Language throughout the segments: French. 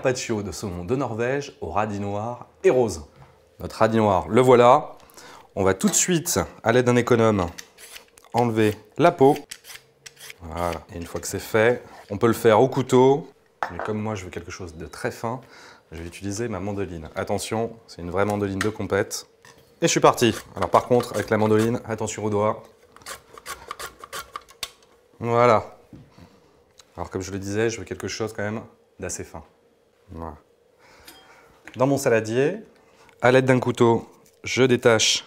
carpaccio de saumon de Norvège au radis noir et rose. Notre radis noir, le voilà. On va tout de suite, à l'aide d'un économe, enlever la peau. Voilà, et une fois que c'est fait, on peut le faire au couteau. Mais comme moi, je veux quelque chose de très fin, je vais utiliser ma mandoline. Attention, c'est une vraie mandoline de compète. Et je suis parti. Alors par contre, avec la mandoline, attention aux doigts. Voilà. Alors comme je le disais, je veux quelque chose quand même d'assez fin. Voilà. Dans mon saladier, à l'aide d'un couteau, je détache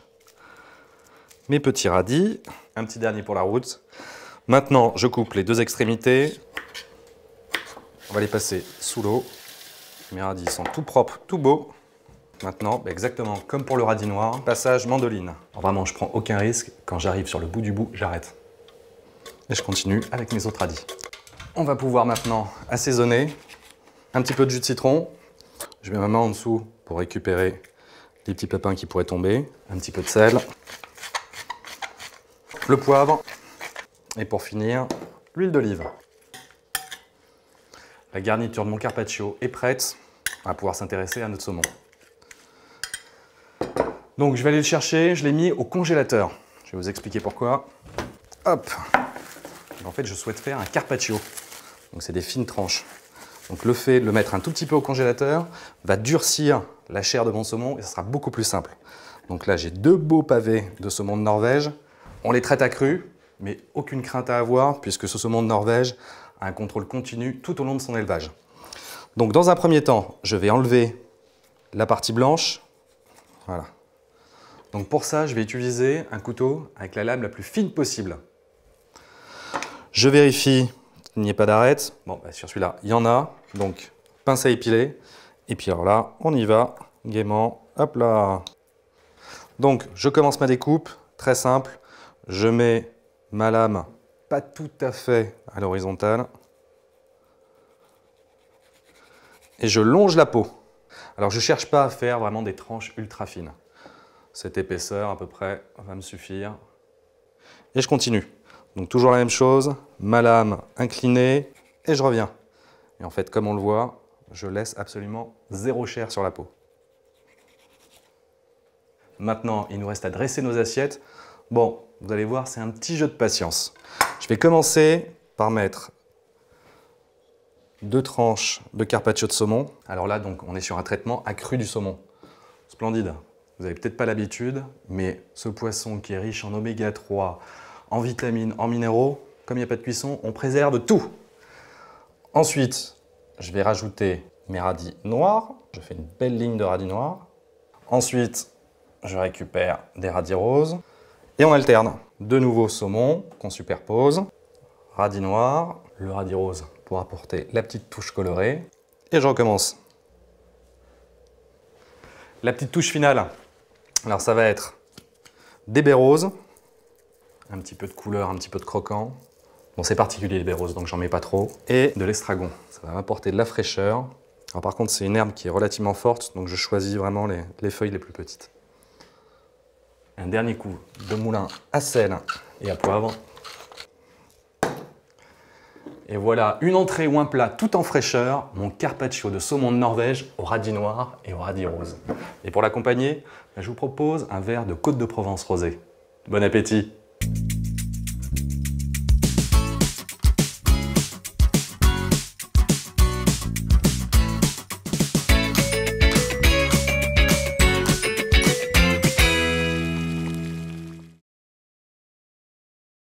mes petits radis. Un petit dernier pour la route. Maintenant, je coupe les deux extrémités. On va les passer sous l'eau. Mes radis sont tout propres, tout beaux. Maintenant, exactement comme pour le radis noir, passage mandoline. Alors vraiment, je prends aucun risque. Quand j'arrive sur le bout du bout, j'arrête. Et je continue avec mes autres radis. On va pouvoir maintenant assaisonner. Un petit peu de jus de citron. Je mets ma main en dessous pour récupérer les petits pépins qui pourraient tomber. Un petit peu de sel. Le poivre. Et pour finir, l'huile d'olive. La garniture de mon carpaccio est prête. On va pouvoir s'intéresser à notre saumon. Donc je vais aller le chercher, je l'ai mis au congélateur. Je vais vous expliquer pourquoi. Hop. En fait, je souhaite faire un carpaccio. Donc c'est des fines tranches. Donc le fait de le mettre un tout petit peu au congélateur va durcir la chair de mon saumon et ça sera beaucoup plus simple. Donc là, j'ai deux beaux pavés de saumon de Norvège. On les traite à cru, mais aucune crainte à avoir puisque ce saumon de Norvège a un contrôle continu tout au long de son élevage. Donc dans un premier temps, je vais enlever la partie blanche. Voilà. Donc pour ça, je vais utiliser un couteau avec la lame la plus fine possible. Je vérifie qu'il n'y ait pas d'arête. Bon, sur celui-là, il y en a. Donc, pince à épiler. Et puis alors là, on y va gaiement. Hop là. Donc, je commence ma découpe. Très simple. Je mets ma lame pas tout à fait à l'horizontale. Et je longe la peau. Alors, je ne cherche pas à faire vraiment des tranches ultra fines. Cette épaisseur, à peu près, va me suffire. Et je continue. Donc toujours la même chose, ma lame inclinée, et je reviens. Et en fait, comme on le voit, je laisse absolument zéro chair sur la peau. Maintenant, il nous reste à dresser nos assiettes. Bon, vous allez voir, c'est un petit jeu de patience. Je vais commencer par mettre deux tranches de carpaccio de saumon. Alors là, donc, on est sur un traitement accru du saumon. Splendide. Vous n'avez peut-être pas l'habitude, mais ce poisson qui est riche en oméga 3, en vitamines, en minéraux, comme il n'y a pas de cuisson, on préserve tout. Ensuite, je vais rajouter mes radis noirs. Je fais une belle ligne de radis noirs. Ensuite, je récupère des radis roses. Et on alterne. De nouveau saumon qu'on superpose. Radis noir, le radis rose pour apporter la petite touche colorée. Et je recommence. La petite touche finale. Alors ça va être des baies roses, un petit peu de couleur, un petit peu de croquant. Bon, c'est particulier les baies roses, donc j'en mets pas trop. Et de l'estragon, ça va m'apporter de la fraîcheur. Alors par contre, c'est une herbe qui est relativement forte, donc je choisis vraiment les feuilles les plus petites. Un dernier coup de moulin à sel et à poivre. Et voilà, une entrée ou un plat tout en fraîcheur, mon carpaccio de saumon de Norvège au radis noir et au radis rose. Et pour l'accompagner, je vous propose un verre de Côte de Provence rosé. Bon appétit!